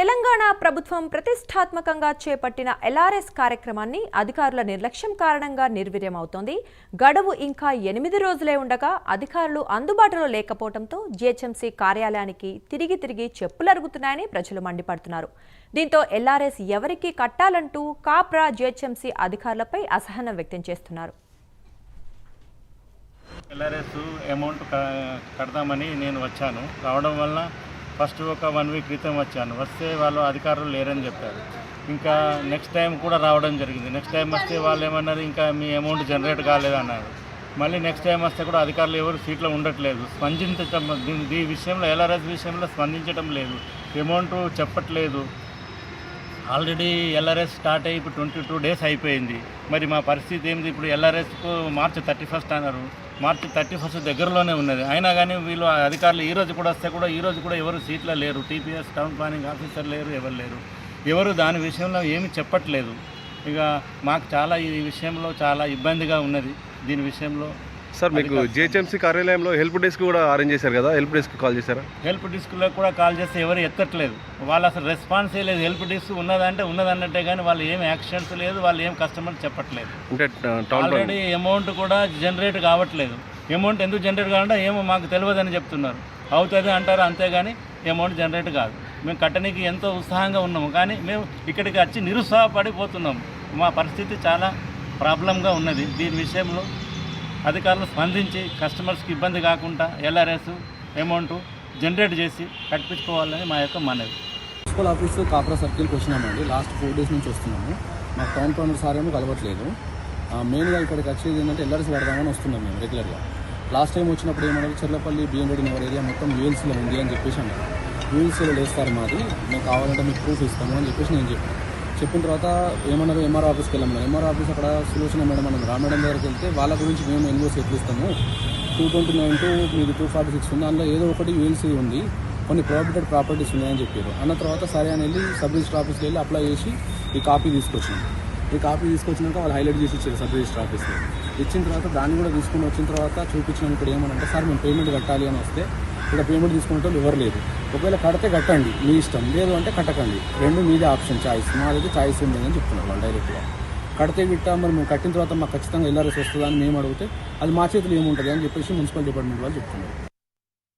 తెలంగాణ ప్రభుత్వం ప్రతిష్టాత్మకంగా చేపట్టిన ఎల్ఆర్ఎస్ కార్యక్రమాన్ని అధికారుల నిర్లక్ష్యం కారణంగా నిర్వీర్యమవుతోంది. గడువు ఇంకా 8 రోజులే ఉండగా అధికారులు అందుబాటులో లేకపోవడంతో జీహెచ్ఎంసీ కార్యాలయానికి తిరిగి చెప్పులరుగుతున్నాయని ప్రజలు మండిపడుతున్నారు. దీంతో ఎల్ఆర్ఎస్ ఎవరికి కట్టాలంటూ కాప్రా జీహెచ్ఎంసీ అధికారులపై అసహనం వ్యక్తం చేస్తున్నారు. ఎల్ఆర్ఎస్ అమౌంట్ కడదామని నేను వచ్చాను. రావడం వల్ల ఫస్ట్ ఒక 1 వీక్ క్రితం వచ్చాను. వస్తే వాళ్ళు అధికారులు లేరని చెప్పారు. ఇంకా నెక్స్ట్ టైం కూడా రావడం జరిగింది. నెక్స్ట్ టైం వస్తే వాళ్ళు ఏమన్నారు, ఇంకా మీ అమౌంట్ జనరేట్ కాలేదన్నారు. మళ్ళీ నెక్స్ట్ టైం వస్తే కూడా అధికారులు ఎవరు సీట్లో ఉండట్లేదు, స్పందించటం ఈ విషయంలో ఎల్ఆర్ఎస్ విషయంలో స్పందించడం లేదు, అమౌంట్ చెప్పట్లేదు. ఆల్రెడీ ఎల్ఆర్ఎస్ స్టార్ట్ అయ్యి ఇప్పుడు 22 డేస్ అయిపోయింది. మరి మా పరిస్థితి ఏంది? ఇప్పుడు ఎల్ఆర్ఎస్కు మార్చి 31 అన్నారు. మార్చి 31 దగ్గరలోనే ఉన్నది. అయినా కానీ వీళ్ళు అధికారులు ఈరోజు కూడా వస్తే కూడా ఈరోజు కూడా ఎవరు సీట్లో లేరు. టీపీఎస్ టౌన్ ప్లానింగ్ ఆఫీసర్ లేరు, ఎవరు లేరు. ఎవరు దాని విషయంలో ఏమీ చెప్పట్లేదు. ఇక మాకు చాలా ఈ విషయంలో చాలా ఇబ్బందిగా ఉన్నది. దీని విషయంలో సార్ మీకు జీహెచ్ఎంసీ కార్యాలయంలో హెల్ప్ డెస్క్ కూడా అరేంజ్ చేశారు కదా, హెల్ప్ డెస్క్ కాల్ చేశారా? హెల్ప్ డెస్క్లో కూడా కాల్ చేస్తే ఎవరు ఎత్తట్లేదు. వాళ్ళు అసలు రెస్పాన్సే లేదు. హెల్ప్ డెస్క్ ఉన్నదంటే ఉన్నదన్నట్టే కానీ వాళ్ళు ఏం యాక్షన్స్ లేదు, వాళ్ళు ఏం కస్టమర్ చెప్పట్లేదు. అంటే ఆల్రెడీ అమౌంట్ కూడా జనరేట్ కావట్లేదు. అమౌంట్ ఎందుకు జనరేట్ కావాలంటే ఏమో మాకు తెలియదని చెప్తున్నారు. అవుతుంది అంటారు, అంతేగాని అమౌంట్ జనరేట్ కాదు. మేము కట్టడానికి ఎంతో ఉత్సాహంగా ఉన్నాము, కానీ మేము ఇక్కడికి వచ్చి నిరుత్సాహపడిపోతున్నాము. మా పరిస్థితి చాలా ప్రాబ్లంగా ఉన్నది. దీని విషయంలో అధికారులు స్పందించి కస్టమర్స్కి ఇబ్బంది కాకుండా ఎల్ఆర్ఎస్ అమౌంట్ జనరేట్ చేసి కట్టించుకోవాలని మా యొక్క మనవి. మున్సిపల్ ఆఫీసు కాప్రా సర్కిల్కి వచ్చినామండి. లాస్ట్ 4 డేస్ నుంచి వస్తున్నాము. మాకు టౌన్ ప్లానర్ సార్ ఏమో కలవట్లేదు. మెయిన్గా ఇక్కడికి వచ్చేది ఏంటంటే ఎల్ఆర్ఎస్ పెడదామని వస్తున్నాం మేము రెగ్యులర్గా. లాస్ట్ టైం వచ్చినప్పుడు ఏమన్నారు, చెర్లపల్లి బిఎండి నగర్ ఏరియా మొత్తం యూఎల్సీలో ఉంది అని చెప్పేసి అన్నారు. యూఎల్సీలో వేస్తారు మాది, మేము కావాలంటే మీకు ప్రూఫ్ ఇస్తాము అని చెప్పేసి నేను చెప్పిన తర్వాత ఏమన్నారు, ఎంఆర్ఓ ఆఫీస్కి వెళ్ళాము. ఎంఆర్ఓ ఆఫీస్ అక్కడ సులోచన మేడం అన్నది, రా మేడం దగ్గరికి వెళ్తే వాళ్ళ గురించి మేము ఎన్ఓసి ఎట్లు ఇస్తాము, 229 టు మీది 246 ఉంది, అందులో ఏదో ఒకటి యూఎల్సీ ఉంది, కొన్ని ప్రొహిబిటెడ్ ప్రాపర్టీస్ ఉన్నాయని చెప్పారు. అన్న తర్వాత సరే అని వెళ్ళి సబ్ రిజిస్టర్ ఆఫీస్కి వెళ్ళి అప్లై చేసి ఈ కాపీ తీసుకొచ్చాము. ఈ కాపీ తీసుకొచ్చినాక వాళ్ళు హైలైట్ చేసి ఇచ్చారు సబ్ రిజిస్టర్ ఆఫీస్లో. ఇచ్చిన తర్వాత దాన్ని కూడా తీసుకుని వచ్చిన తర్వాత చూపించినాం. ఇక్కడ ఏమనంటే, సార్ మేము పేమెంట్ కట్టాలి అని వస్తే ఇక్కడ పేమెంట్ తీసుకునే వాళ్ళు ఎవరు లేదు. ఒకవేళ కడితే కట్టండి, మీ ఇష్టం, లేదు అంటే కట్టకండి, రెండు మీదే ఆప్షన్, చాయిస్. మాదైతే చాయిస్ ఉంది అని చెప్తున్నారు వాళ్ళు డైరెక్ట్గా. కడితే గిట్టా మరి మేము కట్టిన తర్వాత మాకు ఖచ్చితంగా ఎల్ఆర్ఎస్ వస్తుందని మేము అడిగితే అది మా చేతులు ఏముంటుంది అని చెప్పేసి మున్సిపల్ డిపార్ట్మెంట్ వాళ్ళు చెప్తున్నారు.